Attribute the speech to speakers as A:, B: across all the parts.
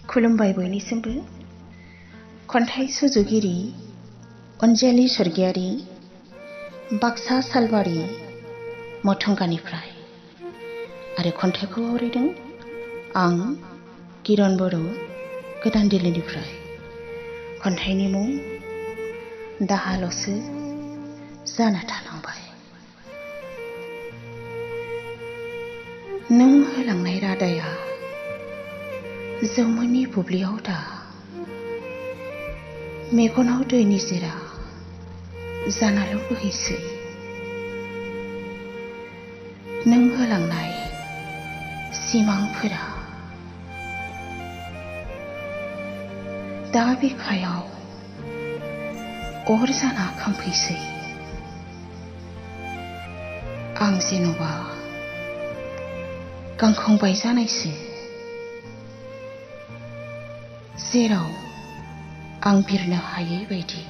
A: खुलुमबाय बयनिसिमबो। खन्थाइ सुजुगिरि अनजालि स्वर्गियारी, बाक्सा सालबारि मथंगानिफ्राय। आरो खन्थाइखौ आवरायदों आं किरण बर', गोदान दिल्लीनिफ्राय। खन्थाइनि मुं दाहाल'सो जाना थालांबाय। नों होलांनाय रादाया जौमोननि बुब्लियाव दा, मेगनाव दै निजिरा जानाल' बोहैसै। नों होलांनाय सिमांफोरा दा बिखायाव अर जाना खामफैसै। आं जेन'बा गांखं बायजानायसो, जेराव आं बिरनो हायै बायदि,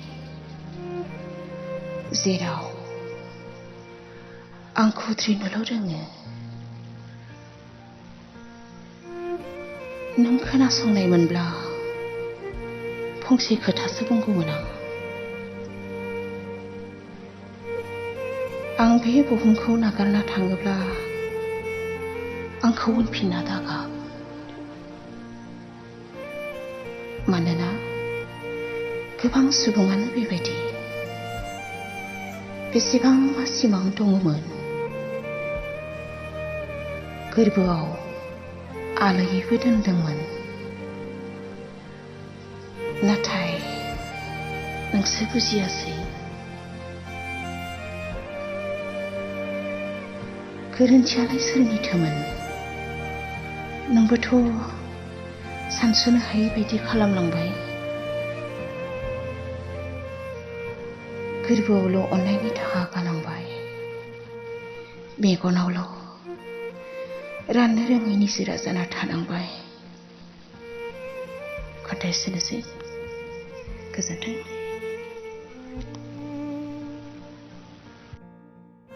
A: जेराव आं खुद्रिनोल' रोङो। नों खोनासंनायमोनब्ला फंसे खोथासो बुंगौमोन आं बे बुहुमखौ नागारना थाङोब्ला आंखौ उनफिनना दागाब। मानोना गोबां सुबुङानो बेबायदि बेसेबांबा सिमां दङमोन, गोरबोआव आलोयैबो दोनदोंमोन। नाथाय नोंसो बुजियासै। गोरोन्थियालाय सोरनिथोमोन? नोंबोथ' सानस'नो हायै बायदि खालामलांबाय। गोरबोआवल' अननायनि थाखा गालांबाय, मेगनावल' राननो रोङै निजिरा जाना थानांबाय। खन्थाइ एसेनोसै। गोजोन्थों।